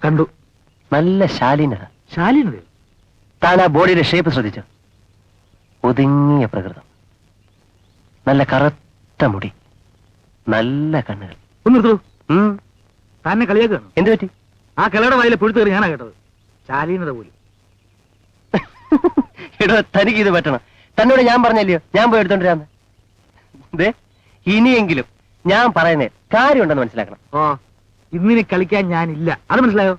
കണ്ടു. നല്ല ശാലീനത. ശാലീനതയോ? താൻ ആ ബോഡിയുടെ ഷേപ്പ് ശ്രദ്ധിച്ചു? ഒതുങ്ങിയ പ്രകൃതം, നല്ല കറുത്ത മുടി, നല്ല കണ്ണുകൾ. ഒന്ന് നിർത്തൂ. തന്നെ കളിയാക്കുകയാണ്. എന്ത് പറ്റി? ആ കിളയുടെ വായിലെ പുഴുത്ത് കയറി ഞാനാ കേട്ടത്. ശാലീനത പോലും. എടോ, തനിക്ക് ഇത് പറ്റണം. തന്നോട് ഞാൻ പറഞ്ഞല്ലയോ ഞാൻ പോയി എടുത്തോണ്ടിരാന്ന്. ദേ, ഇനിയെങ്കിലും ഞാൻ പറയുന്നേ കാര്യമുണ്ടെന്ന് മനസ്സിലാക്കണം. ഓ, ഇന്നിനി കളിക്കാൻ ഞാനില്ല, അത് മനസ്സിലായോ?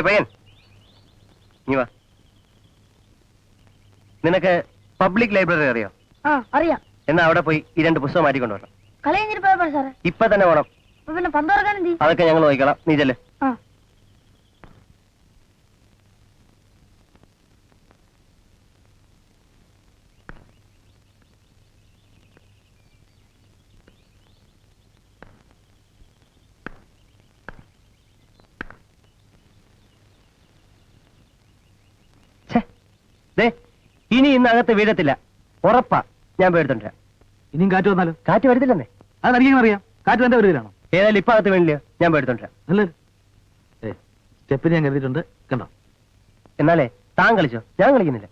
പയ്യൻ, നീ വാ. നിനക്ക് പബ്ലിക് ലൈബ്രറി അറിയോ? അറിയാം. എന്നാ അവിടെ പോയി ഈ 2 പുസ്തകം മാറ്റിക്കൊണ്ടുവരണം. കളി കഴിഞ്ഞിട്ട് പോയപ്പോ സാറേ? ഇപ്പൊ തന്നെ പോണം. പിന്നെ പന്ത് തുറക്കാൻ എന്തി? അതൊക്കെ ഞങ്ങൾ നോക്കിക്കോളാം, നീ ചെല്ല്. ഇനി ഇന്ന് അകത്ത് വീഴത്തില്ല, ഉറപ്പാ. ഞാൻ പോയി എടുത്തോണ്ടിരാം. ഇനിയും കാറ്റ് വന്നാലോ? കാറ്റ് വരുന്നില്ലെന്നേ. അതെനിക്കും അറിയാം. കാറ്റ് എന്റെ വരികയാണോ? ഏതായാലും ഇപ്പൊ അകത്ത് വീണില്ലയോ, ഞാൻ പോയി എടുത്തോണ്ടിരാം. നല്ലത്. സ്റ്റെപ്പിന് ഞാൻ കരുതിയിട്ടുണ്ട്, കണ്ടോ? എന്നാലേ താൻ കളിച്ചോ, ഞാൻ കളിക്കുന്നില്ല.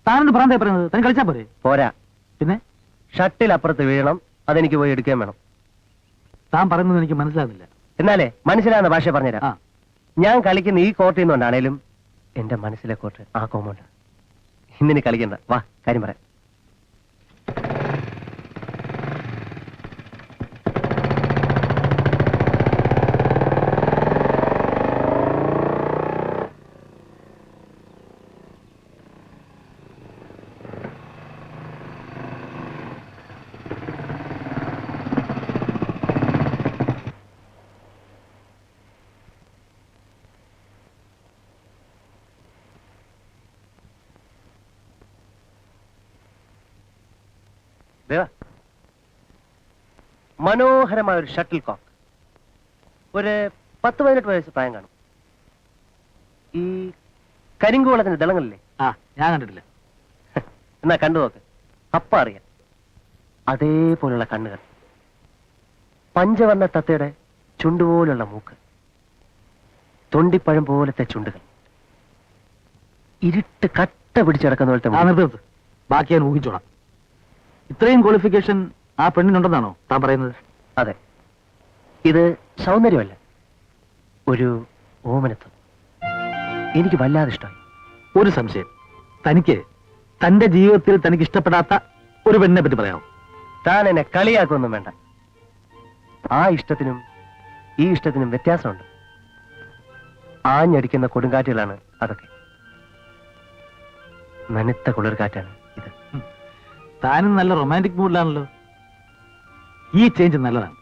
താനെന്ന് പ്രാന്തേ പറയുന്നത്? താൻ കളിച്ചാ പോരെ? പോരാ. പിന്നെ ഷട്ടിൽ അപ്പുറത്ത് വീഴണം, അതെനിക്ക് പോയി എടുക്കുകയും വേണം. താൻ പറയുന്നത് എനിക്ക് മനസ്സിലാകുന്നില്ല. എന്നാലേ മനസ്സിലാകുന്ന ഭാഷ പറഞ്ഞുതരാം. ആ, ഞാൻ കളിക്കുന്ന ഈ കോർട്ടിൽ നിന്നുകൊണ്ടാണേലും എന്റെ മനസ്സിലെ കോർട്ട് ആ കോമ്പൗണ്ട്. ഇന്നിനി കളിക്കണ്ട, വാ കാര്യം പറയാം. മനോഹരമായ ഒരു ഷട്ടിൽ കോക്ക്, ഒരു 10-18 വയസ്സ് പ്രായം കാണും. ഈ കരിങ്കുവളത്തിന്റെ ദളങ്ങളില്ലേ? ഞാൻ കണ്ടിട്ടില്ല. എന്നാ കണ്ടു നോക്ക്, അപ്പ അറിയാം. അതേപോലുള്ള കണ്ണുകൾ, പഞ്ചവർണ്ണ തത്തയുടെ ചുണ്ടുപോലുള്ള മൂക്ക്, തൊണ്ടിപ്പഴം പോലത്തെ ചുണ്ടുകൾ, ഇരുട്ട് കട്ട പിടിച്ചടക്കുന്ന പോലത്തെ. ബാക്കി ഞാൻ ഊഹിച്ചോളാം. ഇത്രയും ക്വാളിഫിക്കേഷൻ ആ പെണ്ണിനുണ്ടെന്നാണോ താൻ പറയുന്നത്? അതെ. ഇത് സൗന്ദര്യമല്ല, ഒരു ഓമനത്വം. എനിക്ക് വല്ലാതെ ഇഷ്ടമായി. ഒരു സംശയം, തനിക്ക് തന്റെ ജീവിതത്തിൽ തനിക്ക് ഇഷ്ടപ്പെടാത്ത ഒരു പെണ്ണിനെ പറ്റി പറയാമോ? താൻ എന്നെ കളിയാക്കൊന്നും വേണ്ട. ആ ഇഷ്ടത്തിനും ഈ ഇഷ്ടത്തിനും വ്യത്യാസമുണ്ട്. ആഞ്ഞടിക്കുന്ന കൊടുങ്കാറ്റുകളാണ് അതൊക്കെ. നനുത്ത കുളിർക്കാറ്റാണ് ഇത്. താനും നല്ല റൊമാൻറ്റിക് മൂഡിലാണല്ലോ. ഈ ചേഞ്ച് നല്ലതാണ്.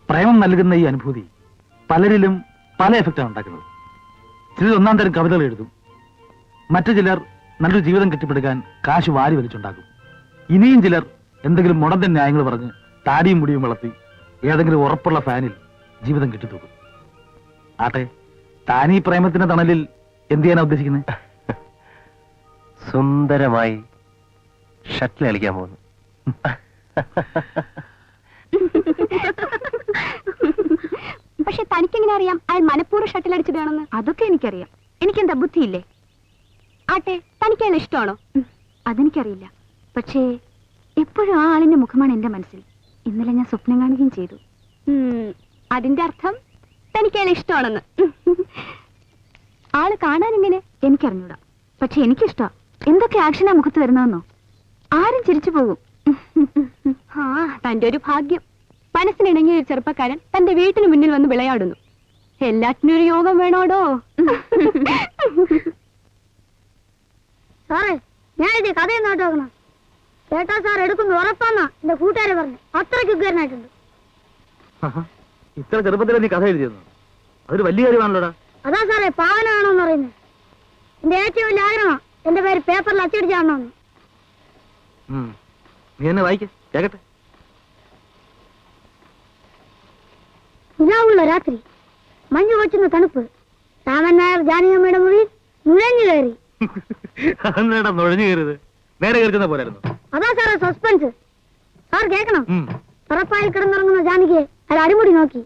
പ്രേമം നൽകുന്ന ഈ അനുഭൂതി പലരിലും പല എഫക്റ്റാണ് ഉണ്ടാക്കുന്നത്. ചിലർ 1-ാം തരം കവിതകൾ എഴുതും, മറ്റു ചിലർ നല്ലൊരു ജീവിതം കെട്ടിപ്പടുക്കാൻ കാശ് വാരി വലിച്ചുണ്ടാക്കും. ഇനിയും ചിലർ എന്തെങ്കിലും മുടന്തൻ ന്യായങ്ങൾ പറഞ്ഞ് താടിയും മുടിയും വളർത്തി ഏതെങ്കിലും ഉറപ്പുള്ള ഫാനിൽ ജീവിതം കെട്ടിത്തൂക്കും. ആട്ടെ, താനീ പ്രേമത്തിന്റെ തണലിൽ എന്ത് ചെയ്യാനാ ഉദ്ദേശിക്കുന്നത്? സുന്ദരമായി ഷട്ടിൽ കളിക്കാൻ പോകുന്നു. പക്ഷെ തനിക്കെങ്ങനെ അറിയാം അയാൾ മനഃപൂർവ്വം ഷട്ടിൽ അടിച്ചിട്ടാണെന്ന്? അതൊക്കെ എനിക്കറിയാം. എനിക്കെന്താ ബുദ്ധിയില്ലേ? ആട്ടെ, തനിക്ക് അയാൾ ഇഷ്ടമാണോ? അതെനിക്കറിയില്ല. പക്ഷേ എപ്പോഴും ആ ആളിന്റെ മുഖമാണ് എന്റെ മനസ്സിൽ. ഇന്നലെ ഞാൻ സ്വപ്നം കാണുകയും ചെയ്തു. അതിന്റെ അർത്ഥം തനിക്ക് അയാൾ ഇഷ്ടമാണെന്ന്. ആള് കാണാൻ എങ്ങനെ എനിക്കറിഞ്ഞൂടാ, പക്ഷെ എനിക്കിഷ്ടാ. എന്തൊക്കെ ആക്ഷനാ മുഖത്ത് വരുന്നതെന്നോ? ആരും ചിരിച്ചു പോകും. ആ, തന്റെ ഒരു ഭാഗ്യം. മനസ്സിനിണങ്ങിയ ഒരു ചെറുപ്പക്കാരൻ തന്റെ വീട്ടിന് മുന്നിൽ വന്ന് വിളയാടുന്നു. എല്ലാറ്റിനും ഒരു യോഗം വേണോടോ. സാറേ, ഞാനിത് കഥയും നോട്ടോക്കണം. കേട്ടാ സാർ എടുക്കുന്നു ഉറപ്പാന്നാ എന്റെ കൂട്ടുകാരെ പറഞ്ഞു. അത്രയ്ക്ക് ഉഗ്രനായിട്ടുണ്ട്. ഇത്ര ചെറുപ്പത്തിൽ നീ കഥ എഴുതിയെന്നു, അതൊരു വലിയ കാര്യമാണല്ലോടാ. അതാ സാറേ പാവനാണോന്ന് പറയുന്നത്. എന്റെ ഏറ്റവും വലിയ ആഗ്രഹമാണ് എന്റെ പേര് പേപ്പറിൽ അച്ചടിച്ചാണോന്ന്. നീ എന്നെ വായിക്ക കേക്കട്ടെ. നിലാവുള്ള രാത്രി, മഞ്ഞു കൊച്ചുന്ന തണുപ്പ്, രാമൻ നായർ ജാനകിയമ്മയുടെ മുറിയിൽ നുഴഞ്ഞു കയറി. അതെന്താ നുഴഞ്ഞു കയറിയത്? നേരെ കയറുന്ന പോലായിരുന്നു. അതാ സാറേ സസ്പെൻസ്. സാർ കേൾക്കണം. പറപ്പായിൽ കിടന്നുറങ്ങുന്ന ജാനകിയെ അയാൾ അടിമുടി നോക്കി.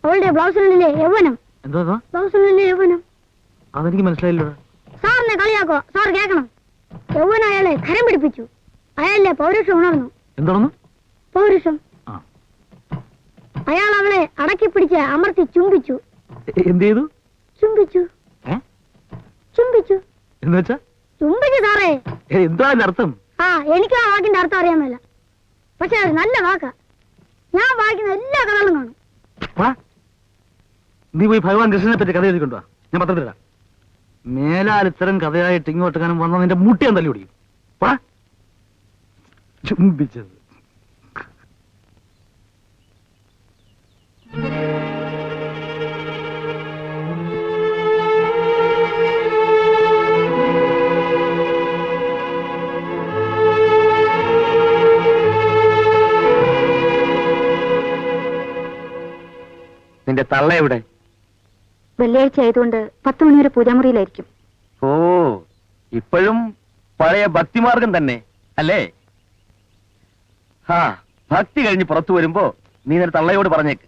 അവളുടെ ബ്ലൗസിനുള്ളിലെ യൗവനം. എന്താ ബ്ലൗസിനുള്ളിലെ യൗവനം? അതെനിക്ക് മനസ്സിലായില്ലോ. സാറിനെ കളിയാക്കോ? സാർ കേൾക്കണം. യൗവനം അയാളെ കരം പിടിപ്പിച്ചു. അയാളുടെ പൗരുഷം ഉണർന്നു. എന്താണെന്ന്? പൗരുഷം. അയാൾ അവളെ അടക്കി പിടിച്ച് അമർത്തി ചുംബിച്ചു. എന്ത് ചെയ്തു? ചുംബിച്ചു. ചുംബിച്ചു എന്ന് വെച്ചാ? ചുംബിച്ചു സാറേ. എന്താ അർത്ഥം? എനിക്ക് ആ വാക്കിന്റെ അർത്ഥം അറിയാമല്ല. പക്ഷെ അത് നല്ല വാക്കാ. ഞാൻ വായിക്കുന്ന എല്ലാ കഥകളും കാണും. നീ പോയി ഭഗവാൻ കൃഷ്ണനെ പറ്റി കഥ എഴുതിക്കൊണ്ടുവാ, ഞാൻ പത്രത്തിലിടാം. മേലാൽ ഇത്തരം കഥയായിട്ട് ഇങ്ങോട്ട് കാണും വന്ന നിന്റെ മുട്ടിയാൻ തല്ലി ഓടിക്കും. ചുംബിച്ചത്. നിന്റെ തള്ള എവിടെ? വെള്ളിയാഴ്ച ആയതുകൊണ്ട് 10 മണി വരെ പൂജാമുറിയിലായിരിക്കും. ഓ, ഇപ്പോഴും പഴയ ഭക്തിമാർഗം തന്നെ അല്ലേ? ഭക്തി കഴിഞ്ഞ് പുറത്തു വരുമ്പോ നീ നിന്റെ തള്ളയോട് പറഞ്ഞേക്ക്,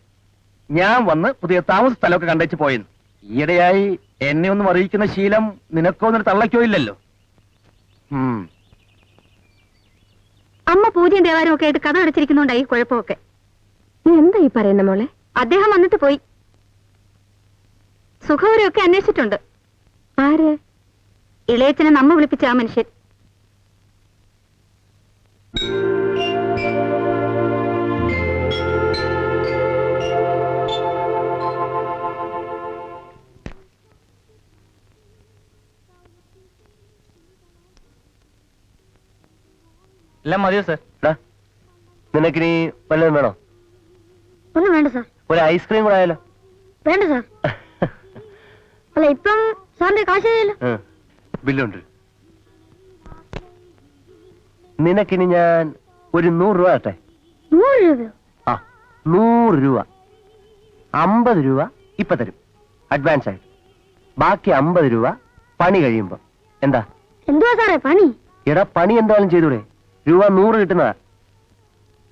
ഞാൻ വന്ന് പുതിയ താമസ സ്ഥലമൊക്കെ കണ്ടേച്ച് പോയെന്ന്. ഈയിടെയായി എന്നെ ഒന്നും അറിയിക്കുന്ന ശീലം നിനക്കോ നിന്റെ തള്ളയ്ക്കോ ഇല്ലല്ലോ. അമ്മ പൂജയും ദേവാലയം ഒക്കെ ആയിട്ട് കഥ അടച്ചിരിക്കുന്നുണ്ടായി കുഴപ്പമൊക്കെ. നീ എന്താ ഈ പറയുന്ന മോളെ? അദ്ദേഹം വന്നിട്ട് പോയി. സുഖവരെയൊക്കെ അന്വേഷിച്ചിട്ടുണ്ട്. ആര്? ഇളയച്ചനെ നമ്മ വിളിപ്പിച്ച ആ മനുഷ്യൻ. എല്ലാം മതിയോ സാർ? നിനക്കിനി വല്ലതും വേണോ? ഒന്നും വേണ്ട സാർ. ഒരു ഐസ്ക്രീം കൂടെ ആയാലോ? വേണ്ട സാർ. അല്ല, ഇപ്പം സാറിന്റെ കാശില്ല. ബില്ലുണ്ട്. നിനക്കിനി ഞാൻ ഒരു 100 രൂപ ആട്ടെ. 100 രൂപയോ? 100 രൂപ. 50 രൂപ ഇപ്പൊ തരും അഡ്വാൻസ് ആയിട്ട്. ബാക്കി 50 രൂപ പണി കഴിയുമ്പോ. എന്താ? എന്തുവാ സാറേ പണി? എടാ, പണി എന്തായാലും ചെയ്തൂടെ? രൂപ 100 കിട്ടുന്നതാ.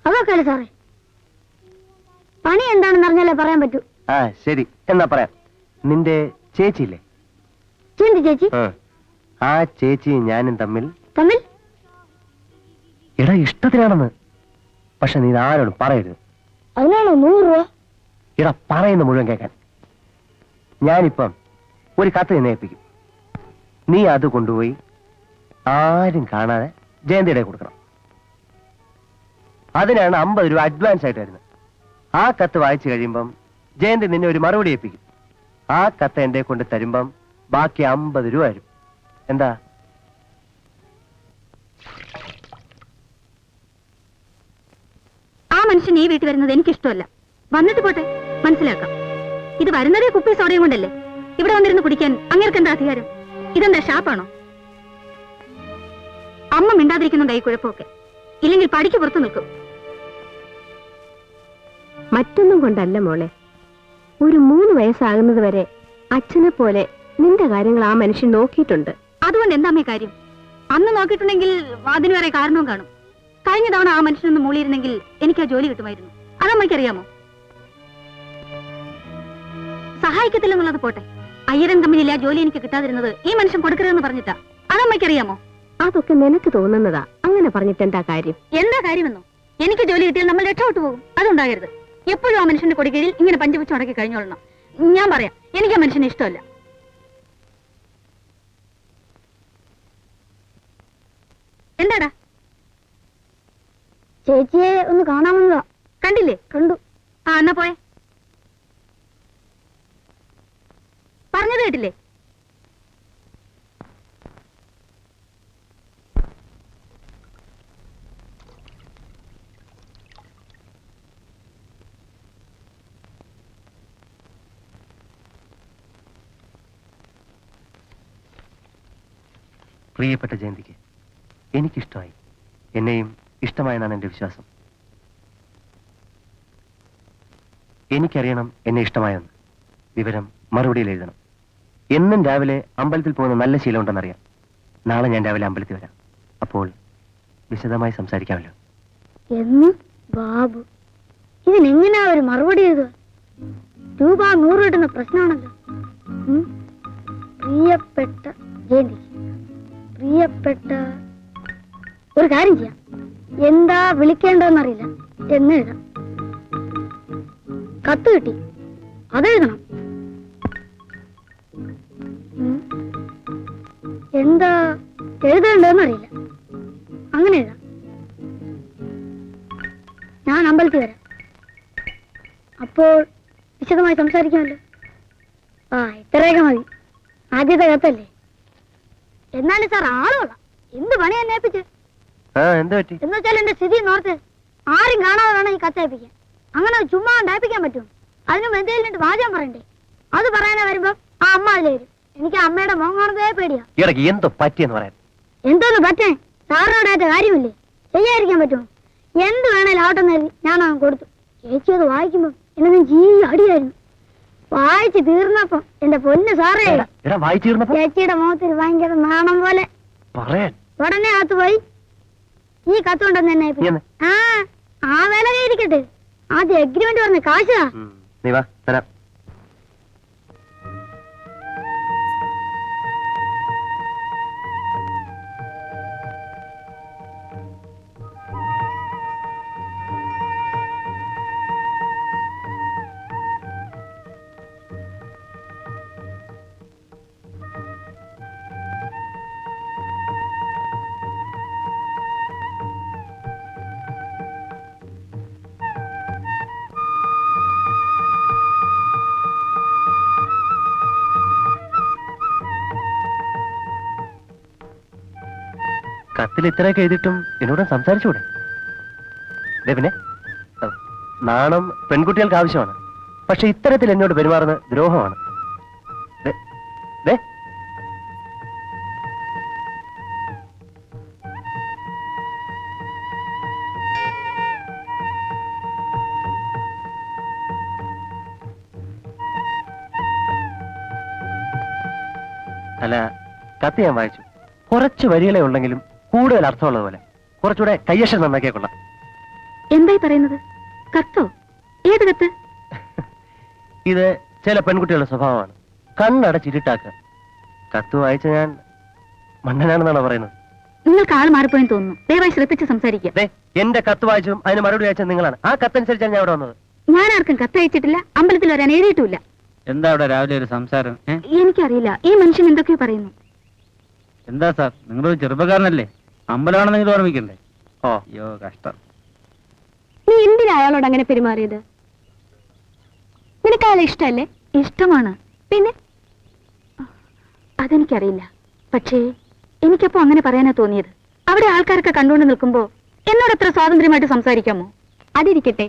അതൊക്കെ അല്ലേ സാറേ. പണി എന്താണെന്ന് അറിഞ്ഞാലേ പറയാൻ പറ്റൂ. ശരി, എന്നാ പറയാം. നിന്റെ ചേച്ചിയില്ലേ? ചേച്ചി ചേച്ചി? ആ ചേച്ചി ഞാനും തമ്മിൽ തമ്മിൽ? എടാ, ഇഷ്ടത്തിനാണെന്ന്. പക്ഷെ നീ ആരോടും പറയരുത്. അതിനാണോ 100 രൂപ? എടാ, പറയുന്ന മുഴുവൻ കേൾക്കാൻ. ഞാനിപ്പം ഒരു കത്ത് നിന്നെ ഏൽപ്പിക്കും. നീ അത് കൊണ്ടുപോയി ആരും കാണാതെ ജയന്തിയുടെ കൊടുക്കണം. അതിനാണ് 50 രൂപ അഡ്വാൻസ് ആയിട്ട് വരുന്നത്. ആ കത്ത് വായിച്ചു കഴിയുമ്പം ജയന്തി നിന്നെ ഒരു മറുപടി ഏൽപ്പിക്കും. ആ കത്ത് എന്റെ കൊണ്ട് തരുമ്പം ബാക്കി 50 രൂപ വരും. എന്താ? ആ മനുഷ്യൻ ഈ വീട്ടിൽ വരുന്നത് എനിക്കിഷ്ടമല്ല. വന്നിട്ട് പോട്ടെ, മനസ്സിലാക്കാം. ഇത് വരുന്നതേ കുപ്പി സോഡയും കൊണ്ടല്ലേ. ഇവിടെ വന്നിരുന്ന് കുടിക്കാൻ അങ്ങേർക്ക് എന്താ അധികാരം? ഇതെന്താ ഷാപ്പാണോ? അമ്മ മിണ്ടാതിരിക്കുന്നുണ്ടായി കുഴപ്പമൊക്കെ. ഇല്ലെങ്കിൽ പടിക്ക് പുറത്തു നിൽക്കും. മറ്റൊന്നും കൊണ്ടല്ല മോളെ. ഒരു 3 വയസ്സാകുന്നത് വരെ അച്ഛനെ പോലെ നിന്റെ കാര്യങ്ങൾ ആ മനുഷ്യൻ നോക്കിയിട്ടുണ്ട്. അതുകൊണ്ട് എന്താ അമ്മേ കാര്യം? അന്ന് നോക്കിയിട്ടുണ്ടെങ്കിൽ അതിന് വേറെ കാരണവും കാണും. കഴിഞ്ഞ തവണ ആ മനുഷ്യനൊന്ന് മൂളിയിരുന്നെങ്കിൽ എനിക്ക് ആ ജോലി കിട്ടുമായിരുന്നു. അതമ്മയ്ക്കറിയാമോ? സഹായിക്കത്തില്ലെന്നുള്ളത് പോട്ടെ, അയ്യരൻ കമ്പനിയിലെ ആ ജോലി എനിക്ക് കിട്ടാതിരുന്നത് ഈ മനുഷ്യൻ കൊടുക്കരുതെന്ന് പറഞ്ഞിട്ടാ. അതമ്മയ്ക്കറിയാമോ? അതൊക്കെ നിനക്ക് തോന്നുന്നതാ. അങ്ങനെ പറഞ്ഞിട്ട് എന്താ കാര്യം? എന്താ കാര്യമെന്നോ? എനിക്ക് ജോലി കിട്ടിയാൽ നമ്മൾ രക്ഷപ്പെട്ടു പോകും. അതുണ്ടാകരുത്. എപ്പോഴും ആ മനുഷ്യന്റെ കൊടികീഴിൽ ഇങ്ങനെ പഞ്ചവച്ച് ഉടക്കി കഴിഞ്ഞോളണം. ഞാൻ പറയാം, എനിക്ക് ആ മനുഷ്യനെ ഇഷ്ടമല്ല. എന്താടാ? ചേച്ചിയെ ഒന്ന് കാണാമെന്നതാ. കണ്ടില്ലേ? കണ്ടു. ആ എന്നാ പോയെ. പറഞ്ഞത് കേട്ടില്ലേ? പ്രിയപ്പെട്ട ജയന്തിക്ക് എനിക്കിഷ്ടമായി, എന്നെയും ഇഷ്ടമായെന്നാണ് എന്റെ വിശ്വാസം. എനിക്കറിയണം എന്നെ ഇഷ്ടമായെന്ന്. വിവരം മറുപടിയിൽ എഴുതണം. എന്നും രാവിലെ അമ്പലത്തിൽ പോകുന്ന നല്ല ശീലമുണ്ടെന്നറിയാം. നാളെ ഞാൻ രാവിലെ അമ്പലത്തിൽ വരാം. അപ്പോൾ വിശദമായി സംസാരിക്കാമല്ലോ. എന്ന് ബാബു ഇതിനെങ്ങനെയാ ഒരു മറുപടി എഴുതുക? രൂപ 100 കിട്ടുന്ന പ്രശ്നമാണല്ലോ. പ്രിയപ്പെട്ട ജയന്തി, പ്രിയപ്പെട്ട ഒരു കാര്യം ചെയ്യാം. എന്താ വിളിക്കേണ്ടതെന്നറിയില്ല എന്ന് എഴുതാം. കത്ത് കിട്ടി, അതെഴുതണം. എന്താ എഴുതേണ്ടതെന്നറിയില്ല, അങ്ങനെ എഴുതാം. ഞാൻ അമ്പലത്തിൽ വരാം. അപ്പോൾ വിശദമായി സംസാരിക്കാമല്ലോ. ഇത്രയൊക്കെ മതി. ആദ്യത്തെ കത്തല്ലേ. എന്നാലും സാർ ആളുകൊള്ളാം. എന്ത് പണി എന്നെ ഏൽപ്പിച്ച്? എന്താ പറ്റി? എന്ന് വെച്ചാൽ എന്റെ സ്ഥിതി നോർത്ത് ആരും കാണാതെ വേണം ഈ കത്തേൽപ്പിക്കാൻ. അങ്ങനെ ചുമ്മാ ഉണ്ടായിപ്പിക്കാൻ പറ്റും? അതിനും എന്തെങ്കിലും വാചകം പറയണ്ടേ? അത് പറയാനാ വരുമ്പോ ആ അമ്മ അതിൽ വരും. എനിക്ക് അമ്മയുടെ മുഖം കാണുന്നതേ പേടിയാ. ഇടയ്ക്ക് എന്തോ പറ്റിയെന്ന് പറയാൻ. എന്തോന്ന് പറ്റേ? സാറിനോടായിട്ട് കാര്യമില്ലേ? ചെയ്യാതിരിക്കാൻ പറ്റുമോ? എന്ത് വേണേലും ആവട്ടെന്ന് കരുതി ഞാൻ അവൻ കൊടുത്തു. ചേച്ചി അത് വായിക്കുമ്പോ എന്നെ ഞാൻ അടിയായിരുന്നു. വായിച്ചു തീർന്നപ്പോ എന്റെ പൊന്ന് സാറേ, ചേച്ചിയുടെ മുഖത്തിൽ ഭയങ്കര നാണം പോലെ. ഉടനെ അകത്ത് പോയി ഈ കത്തുണ്ടെന്ന് തന്നെ. ആ വില ഇരിക്കട്ടെ, ആദ്യം എഗ്രിമെന്റ് പറഞ്ഞ കാശാ. കത്തിൽ ഇത്രയൊക്കെ എഴുതിയിട്ടും എന്നോട് സംസാരിച്ചുകൂടെ? പിന്നെ നാണം പെൺകുട്ടികൾക്ക് ആവശ്യമാണ്, പക്ഷെ ഇത്തരത്തിൽ എന്നോട് പെരുമാറുന്ന ദ്രോഹമാണ്. അല്ല, കത്ത് ഞാൻ വായിച്ചു. കുറച്ച് വരികളെ ഉള്ളെങ്കിലും കൂടുതൽ അർത്ഥമുള്ളത് പോലെ. കുറച്ചുകൂടെ കയ്യക്ഷരം നന്നാക്കിയാൽ കൊള്ളാം. എന്തായി പറയുന്നത്? കത്തോ? ഏത് കത്ത്? ഇത് ചില പെൺകുട്ടികളുടെ സ്വഭാവമാണ്. കണ്ണടച്ചിരുട്ടാക്കുക. കത്ത് വായിച്ച ഞാൻ മണ്ണനാണെന്നാണോ പറയുന്നത്? നിങ്ങൾക്ക് ആൾ മാറിപ്പോയെന്ന് തോന്നുന്നു. ദയവായി ശ്രദ്ധിച്ച് സംസാരിക്കുക. എന്റെ കത്ത് വായിച്ചും അതിന് മറുപടി വായിച്ചത് നിങ്ങളാണ്. ആ കത്തനുസരിച്ചാണ് ഞാൻ ഇവിടെ വന്നത്. ഞാൻ ആർക്കും കത്തയച്ചിട്ടില്ല, അമ്പലത്തിൽ വരാൻ എഴുതിയിട്ടില്ല. എന്താ അവിടെ രാവിലെ ഒരു സംസാരം? എനിക്കറിയില്ല, ഈ മനുഷ്യൻ എന്തൊക്കെയോ പറയുന്നു. എന്താ സാർ, നിങ്ങളൊരു ചെറുപ്പക്കാരനല്ലേ? അമ്പലമാണെന്ന് നിങ്ങൾ ഓർമ്മിക്കണ്ടേ? അയ്യോ കഷ്ടം. നീ എന്തിനാ അയാളോട് അങ്ങനെ പെരുമാറിയത്? നിനക്ക് അയാളെ ഇഷ്ടമല്ലേ? ഇഷ്ടമാണ്. പിന്നെ അതെനിക്കറിയില്ല, പക്ഷേ എനിക്കപ്പോ അങ്ങനെ പറയാനാ തോന്നിയത്. അവിടെ ആൾക്കാരൊക്കെ കണ്ടുകൊണ്ട് നിൽക്കുമ്പോ എന്നോട് എത്ര സ്വാതന്ത്ര്യമായിട്ട് സംസാരിക്കാമോ? അതിരിക്കട്ടെ,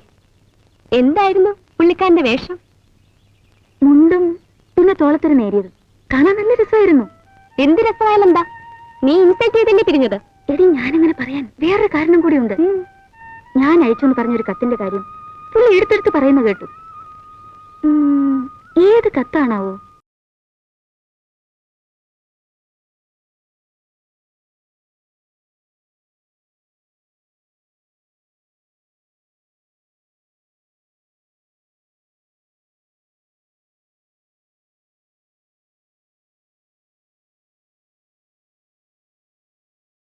എന്തായിരുന്നു പുള്ളിക്കാരന്റെ വേഷം? മുണ്ടും പിന്നെ തോളത്തൊരു നേരിയത്. കാണാൻ നല്ല രസമായിരുന്നു. എന്ത് രസമായാലും എന്താ? നീ ഇൻസൾട്ട് ചെയ്തല്ലേ പിരിഞ്ഞത്? എടി, ഞാനങ്ങനെ പറയാൻ വേറൊരു കാരണം കൂടിയുണ്ട്. ഞാൻ അയച്ചെന്ന് പറഞ്ഞൊരു കത്തിന്റെ കാര്യം പുള്ളി എടുത്തെടുത്ത് പറയുന്ന കേട്ടു. ഏത് കത്താണാവോ?